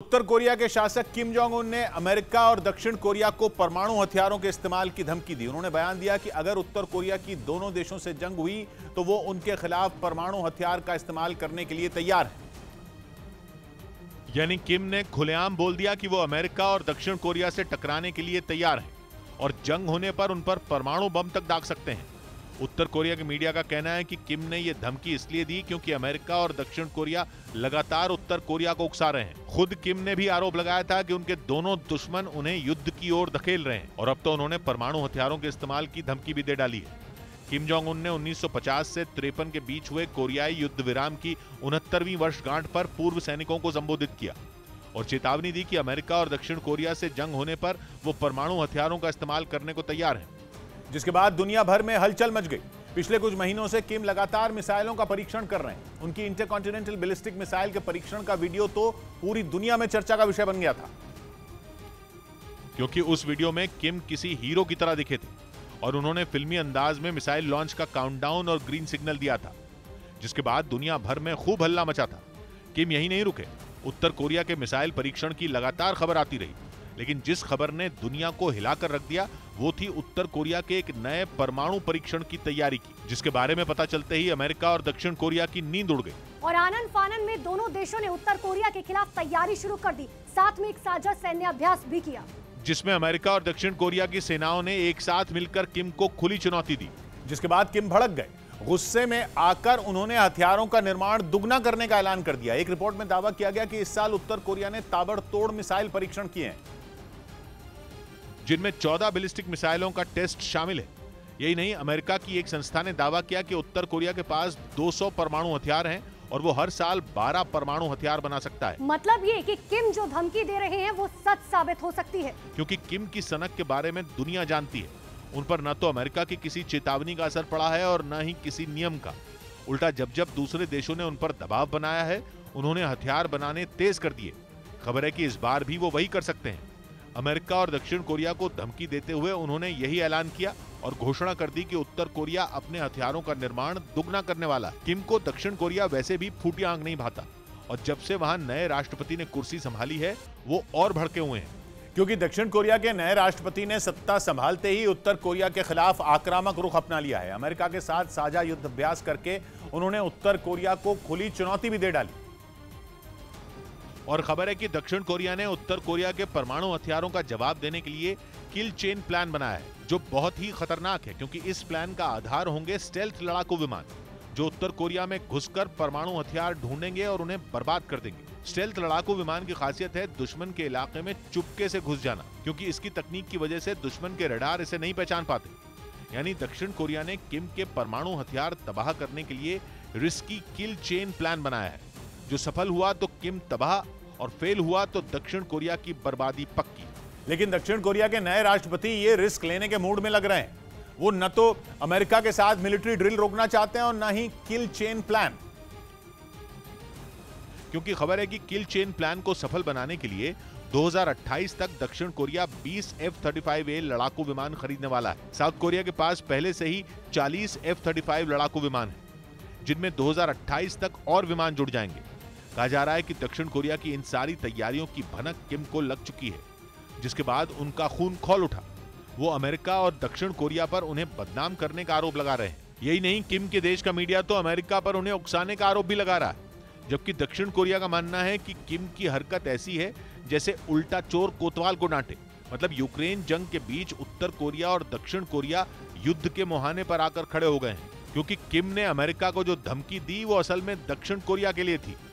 उत्तर Korea के शासक Kim Jong Un ने अमेरिका और दक्षिण कोरिया को परमाणु हथियारों के इस्तेमाल की धमकी दी। उन्होंने बयान दिया कि अगर उत्तर कोरिया की दोनों देशों से जंग हुई तो वो उनके खिलाफ परमाणु हथियार का इस्तेमाल करने के लिए तैयार है। यानी किम ने खुलेआम बोल दिया कि वो अमेरिका और दक्षिण कोरिया से टकराने के लिए तैयार हैं और जंग होने पर उन पर परमाणु बम तक दाग सकते हैं। उत्तर कोरिया के मीडिया का कहना है कि किम ने यह धमकी इसलिए दी क्योंकि अमेरिका और दक्षिण कोरिया लगातार उत्तर कोरिया को उकसा रहे हैं। खुद किम ने भी आरोप लगाया था कि उनके दोनों दुश्मन उन्हें युद्ध की ओर धकेल रहे हैं और अब तो उन्होंने परमाणु हथियारों के इस्तेमाल की धमकी भी दे डाली है। किम जोंग उन ने 1950 से 53 के बीच हुए कोरियाई युद्ध विराम की 69वीं वर्षगांठ पर पूर्व सैनिकों को संबोधित किया और चेतावनी दी कि अमेरिका और दक्षिण कोरिया से जंग होने पर वो परमाणु हथियारों का इस्तेमाल करने को तैयार हैं। जिसके बाद दुनिया भर में हलचल मच गई। पिछले कुछ महीनों से किम लगातार मिसाइलों का परीक्षण कर रहे हैं। उनकी इंटरकॉन्टिनेंटल बैलिस्टिक मिसाइल के परीक्षण का वीडियो तो पूरी दुनिया में चर्चा का विषय बन गया था, क्योंकि उस वीडियो में किम किसी हीरो की तरह दिखे थे और उन्होंने फिल्मी अंदाज में मिसाइल लॉन्च का काउंटडाउन और ग्रीन सिग्नल दिया था, जिसके बाद दुनिया भर में खूब हल्ला मचा था। किम यही नहीं रुके, उत्तर कोरिया के मिसाइल परीक्षण की लगातार खबर आती रही, लेकिन जिस खबर ने दुनिया को हिलाकर रख दिया वो थी उत्तर कोरिया के एक नए परमाणु परीक्षण की तैयारी की, जिसके बारे में पता चलते ही अमेरिका और दक्षिण कोरिया की नींद उड़ गई और आनन फानन में दोनों देशों ने उत्तर कोरिया के खिलाफ तैयारी शुरू कर दी। साथ में एक साझा सैन्य अभ्यास भी किया, जिसमें अमेरिका और दक्षिण कोरिया की सेनाओं ने एक साथ मिलकर किम को खुली चुनौती दी। जिसके बाद किम भड़क गए। गुस्से में आकर उन्होंने हथियारों का निर्माण दुगना करने का ऐलान कर दिया। एक रिपोर्ट में दावा किया गया कि इस साल उत्तर कोरिया ने ताबड़तोड़ मिसाइल परीक्षण किए हैं, जिनमें 14 बैलिस्टिक मिसाइलों का टेस्ट शामिल है। यही नहीं, अमेरिका की एक संस्था ने दावा किया कि उत्तर कोरिया के पास 200 परमाणु हथियार हैं और वो हर साल 12 परमाणु हथियार बना सकता है। मतलब ये कि किम जो धमकी दे रहे हैं वो सच साबित हो सकती है, क्योंकि किम की सनक के बारे में दुनिया जानती है। उन पर न तो अमेरिका की किसी चेतावनी का असर पड़ा है और न ही किसी नियम का। उल्टा जब जब दूसरे देशों ने उन पर दबाव बनाया है, उन्होंने हथियार बनाने तेज कर दिए। खबर है कि इस बार भी वो वही कर सकते हैं। अमेरिका और दक्षिण कोरिया को धमकी देते हुए उन्होंने यही ऐलान किया और घोषणा कर दी कि उत्तर कोरिया अपने हथियारों का निर्माण दुगना करने वाला है। किम को दक्षिण कोरिया वैसे भी फूटी आंख नहीं भाता और जब से वहां नए राष्ट्रपति ने कुर्सी संभाली है वो और भड़के हुए हैं, क्योंकि दक्षिण कोरिया के नए राष्ट्रपति ने सत्ता संभालते ही उत्तर कोरिया के खिलाफ आक्रामक रुख अपना लिया है। अमेरिका के साथ साझा युद्ध अभ्यास करके उन्होंने उत्तर कोरिया को खुली चुनौती भी दे डाली और खबर है कि दक्षिण कोरिया ने उत्तर कोरिया के परमाणु हथियारों का जवाब देने के लिए किल चेन प्लान बनाया है, जो बहुत ही खतरनाक है क्योंकि इस प्लान का आधार होंगे स्टेल्थ लड़ाकू विमान, जो उत्तर कोरिया में घुसकर परमाणु हथियार ढूंढेंगे और उन्हें बर्बाद कर देंगे। स्टेल्थ लड़ाकू विमान की खासियत है दुश्मन के इलाके में चुपके से घुस जाना, क्योंकि इसकी तकनीक की वजह से दुश्मन के रडार इसे नहीं पहचान पाते। यानी दक्षिण कोरिया ने किम के परमाणु हथियार तबाह करने के लिए रिस्की किल चेन प्लान बनाया है, जो सफल हुआ तो किम तबाह और फेल हुआ तो दक्षिण कोरिया की बर्बादी पक्की। लेकिन दक्षिण कोरिया के नए राष्ट्रपति ये रिस्क लेने के मूड में लग रहे हैं। वो न तो अमेरिका के साथ मिलिट्री ड्रिल रोकना चाहते हैं और न ही किल चेन प्लान, क्योंकि खबर है कि किल चेन प्लान को सफल बनाने के लिए 2028 तक दक्षिण कोरिया 20 F-35A लड़ाकू विमान खरीदने वाला है। साउथ कोरिया के पास पहले से ही 40 F-35 लड़ाकू विमान है, जिनमें 2028 तक और विमान जुड़ जाएंगे। कहा जा रहा है कि दक्षिण कोरिया की इन सारी तैयारियों की भनक किम को लग चुकी है, जिसके बाद उनका खून खौल उठा। वो अमेरिका और दक्षिण कोरिया पर उन्हें बदनाम करने का आरोप लगा रहे हैं। यही नहीं, किम के देश का मीडिया तो अमेरिका पर उन्हें उकसाने का आरोप भी लगा रहा है, जबकि दक्षिण कोरिया का मानना है कि किम की हरकत ऐसी है जैसे उल्टा चोर कोतवाल को डांटे। मतलब यूक्रेन जंग के बीच उत्तर कोरिया और दक्षिण कोरिया युद्ध के मुहाने पर आकर खड़े हो गए हैं, क्योंकि किम ने अमेरिका को जो धमकी दी वो असल में दक्षिण कोरिया के लिए थी।